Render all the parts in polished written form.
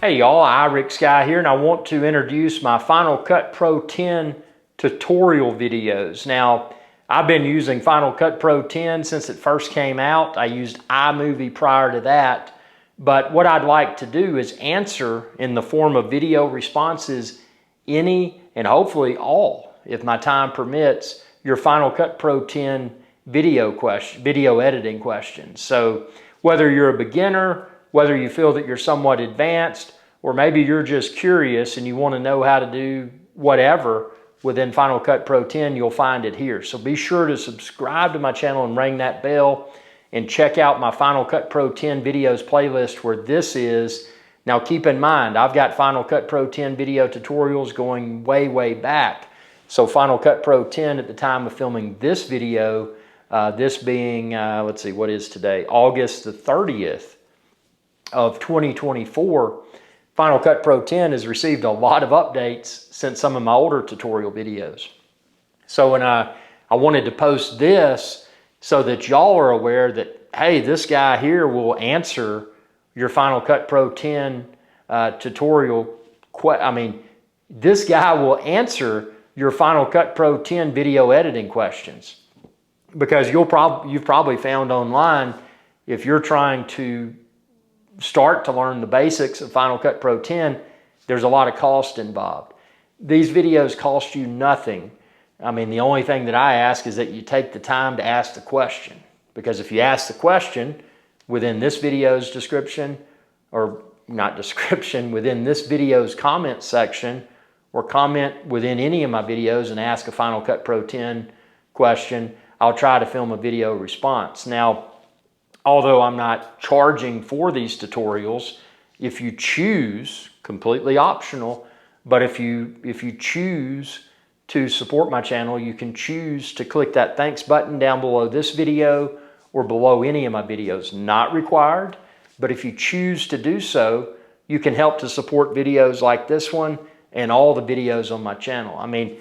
Hey y'all, iRick Guy here, and I want to introduce my Final Cut Pro 10 tutorial videos. Now, I've been using Final Cut Pro 10 since it first came out. I used iMovie prior to that, but what I'd like to do is answer in the form of video responses any and hopefully all, if my time permits, your Final Cut Pro 10 video editing questions. So whether you're a beginner, whether you feel that you're somewhat advanced, or maybe you're just curious and you want to know how to do whatever within Final Cut Pro 10, you'll find it here. So be sure to subscribe to my channel and ring that bell and check out my Final Cut Pro 10 videos playlist where this is. Now keep in mind, I've got Final Cut Pro 10 video tutorials going way back. So Final Cut Pro 10 at the time of filming this video, this being, let's see, what is today? August the 30th of 2024, Final Cut Pro 10 has received a lot of updates since some of my older tutorial videos. So when I wanted to post this so that y'all are aware that, hey, this guy here will answer your Final Cut Pro 10 tutorial. This guy will answer your Final Cut Pro 10 video editing questions, because you've probably found online, if you're trying to start to learn the basics of Final Cut Pro 10, there's a lot of cost involved. These videos cost you nothing. I mean, the only thing that I ask is that you take the time to ask the question, because if you ask the question within this video's description, or not description, within this video's comment section, or comment within any of my videos and ask a Final Cut Pro 10 question, I'll try to film a video response. Now, although I'm not charging for these tutorials, if you choose, completely optional, but if you choose to support my channel, you can choose to click that thanks button down below this video or below any of my videos. Not required, but if you choose to do so, you can help to support videos like this one and all the videos on my channel. I mean,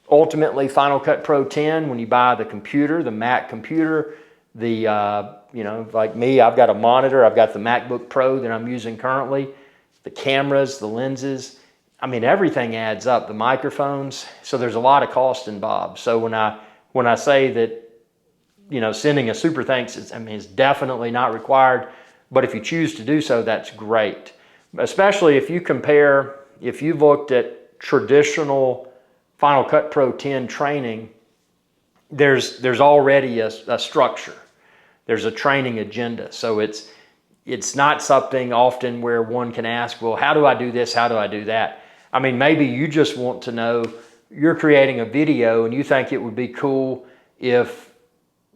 ultimately, Final Cut Pro 10, when you buy the computer, the Mac computer, like me, I've got a monitor, I've got the MacBook Pro that I'm using currently, the cameras, the lenses, I mean, everything adds up, the microphones, so there's a lot of cost involved. So when I say that, sending a super thanks, it's definitely not required, but if you choose to do so, that's great. Especially if you've looked at traditional Final Cut Pro 10 training, there's already a structure. There's a training agenda. So it's not something often where one can ask, well, how do I do this? How do I do that? I mean, maybe you just want to know, you're creating a video and you think it would be cool if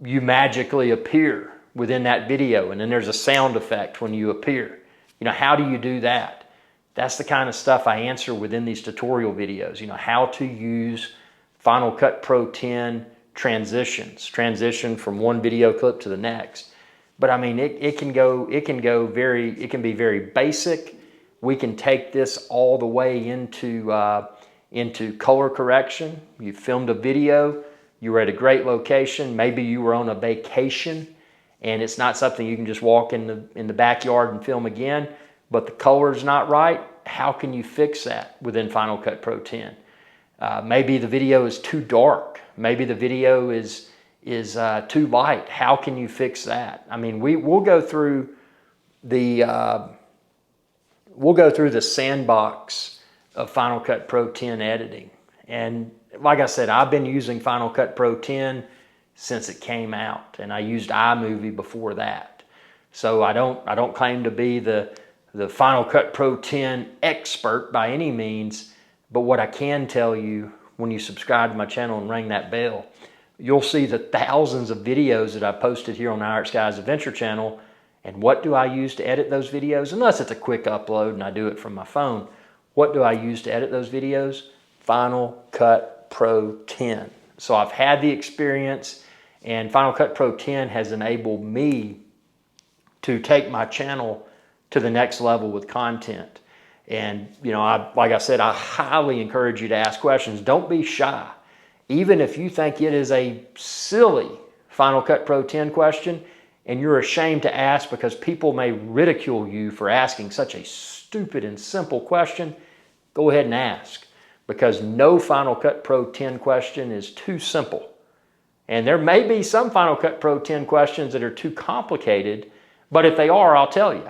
you magically appear within that video and then there's a sound effect when you appear. How do you do that? That's the kind of stuff I answer within these tutorial videos. How to use Final Cut Pro 10 transition from one video clip to the next. But I mean, it can be very basic. We can take this all the way into color correction. You filmed a video, you were at a great location, maybe you were on a vacation, and it's not something you can just walk in the backyard and film again, but the color's not right. How can you fix that within Final Cut Pro 10? Maybe the video is too dark. Maybe the video is too light. How can you fix that? I mean, we'll go through the sandbox of Final Cut Pro 10 editing. And like I said, I've been using Final Cut Pro 10 since it came out, and I used iMovie before that. So I don't claim to be the Final Cut Pro 10 expert by any means, but what I can tell you, when you subscribe to my channel and ring that bell, you'll see the thousands of videos that I posted here on the iRick Guy's Adventure channel. And what do I use to edit those videos? Unless it's a quick upload and I do it from my phone. What do I use to edit those videos? Final Cut Pro 10. So I've had the experience, and Final Cut Pro 10 has enabled me to take my channel to the next level with content. And, like I said, I highly encourage you to ask questions. Don't be shy. Even if you think it is a silly Final Cut Pro 10 question and you're ashamed to ask because people may ridicule you for asking such a stupid and simple question, go ahead and ask, because no Final Cut Pro 10 question is too simple. And there may be some Final Cut Pro 10 questions that are too complicated, but if they are, I'll tell you.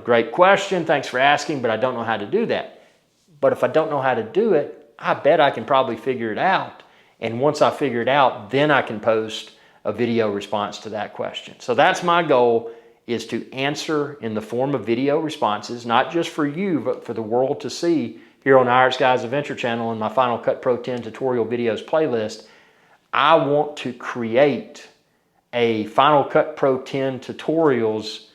Great question, thanks for asking, but I don't know how to do that. But if I don't know how to do it, I bet I can probably figure it out. And once I figure it out, then I can post a video response to that question. So that's my goal, is to answer in the form of video responses, not just for you, but for the world to see here on the Irish Guys Adventure channel and my Final Cut Pro 10 tutorial videos playlist. I want to create a Final Cut Pro 10 tutorials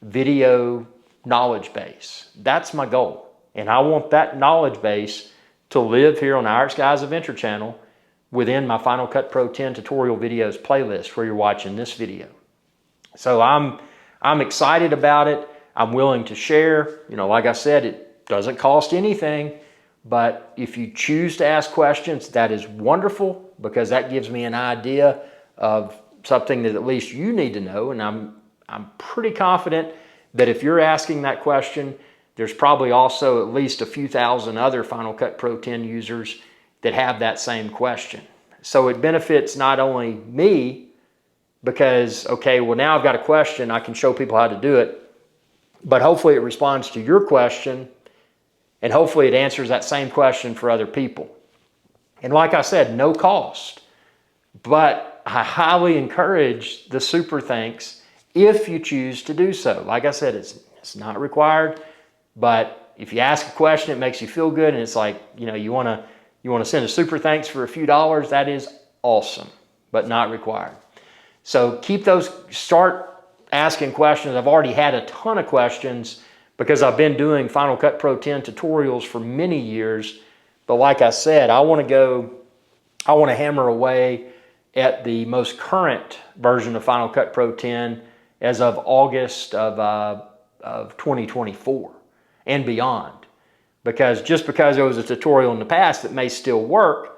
video knowledge base. That's my goal. And I want that knowledge base to live here on the Irish Guys Adventure channel within my Final Cut Pro 10 tutorial videos playlist where you're watching this video. So I'm excited about it. I'm willing to share. Like I said, it doesn't cost anything, but if you choose to ask questions, that is wonderful, because that gives me an idea of something that at least you need to know. And I'm pretty confident that if you're asking that question, there's probably also at least a few thousand other Final Cut Pro 10 users that have that same question. So it benefits not only me, because, okay, well, now I've got a question, I can show people how to do it, but hopefully it responds to your question, and hopefully it answers that same question for other people. And like I said, no cost, but I highly encourage the super thanks if you choose to do so. Like I said, it's not required, but if you ask a question, it makes you feel good, and it's like, you want to send a super thanks for a few dollars, that is awesome, but not required. So start asking questions. I've already had a ton of questions because I've been doing Final Cut Pro 10 tutorials for many years. But like I said, I want to hammer away at the most current version of Final Cut Pro 10 as of August of 2024 and beyond. Because just because there was a tutorial in the past that may still work,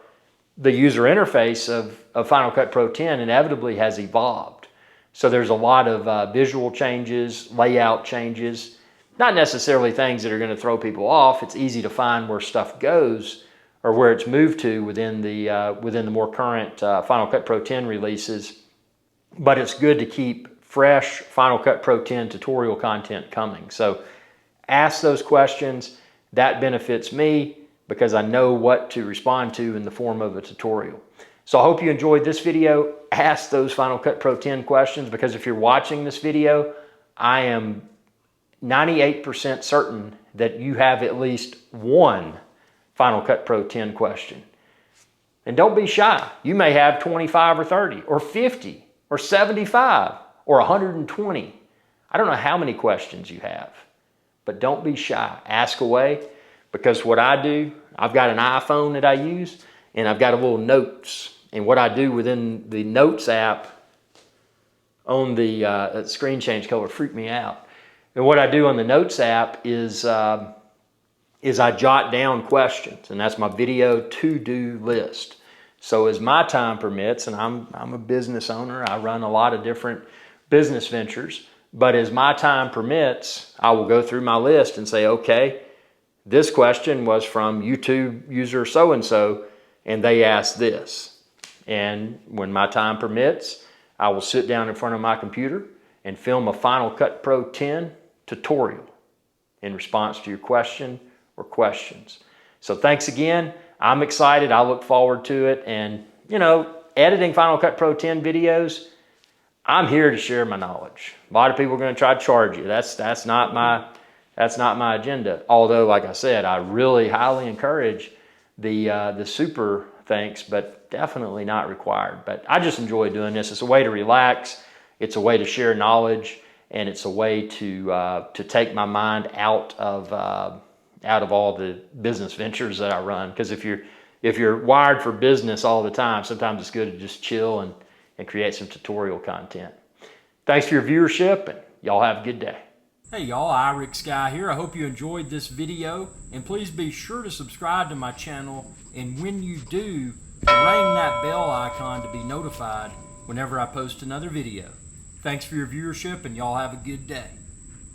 the user interface of Final Cut Pro 10 inevitably has evolved. So there's a lot of visual changes, layout changes, not necessarily things that are going to throw people off. It's easy to find where stuff goes or where it's moved to within the more current Final Cut Pro 10 releases. But it's good to keep fresh Final Cut Pro 10 tutorial content coming. So ask those questions. That benefits me because I know what to respond to in the form of a tutorial. So I hope you enjoyed this video. Ask those Final Cut Pro 10 questions, because if you're watching this video, I am 98% certain that you have at least one Final Cut Pro 10 question. And don't be shy. You may have 25 or 30 or 50 or 75 or 120. I don't know how many questions you have, but don't be shy. Ask away, because what I do, I've got an iPhone that I use, and I've got a little notes. And what I do within the Notes app on the screen change color freaked me out. And what I do on the Notes app is I jot down questions, and that's my video to-do list. So as my time permits, and I'm a business owner, I run a lot of different business ventures, but as my time permits, I will go through my list and say, okay, this question was from YouTube user so-and-so, and they asked this. And when my time permits, I will sit down in front of my computer and film a Final Cut Pro 10 tutorial in response to your question or questions. So thanks again. I'm excited. I look forward to it. And, editing Final Cut Pro 10 videos, I'm here to share my knowledge. A lot of people are going to try to charge you. That's not my agenda. Although, like I said, I really highly encourage the super thanks, but definitely not required. But I just enjoy doing this. It's a way to relax. It's a way to share knowledge, and it's a way to take my mind out of all the business ventures that I run. Because if you're wired for business all the time, sometimes it's good to just chill and create some tutorial content. Thanks for your viewership, and y'all have a good day. Hey y'all, Irish Guy here. I hope you enjoyed this video, and please be sure to subscribe to my channel, and when you do, ring that bell icon to be notified whenever I post another video. Thanks for your viewership, and y'all have a good day.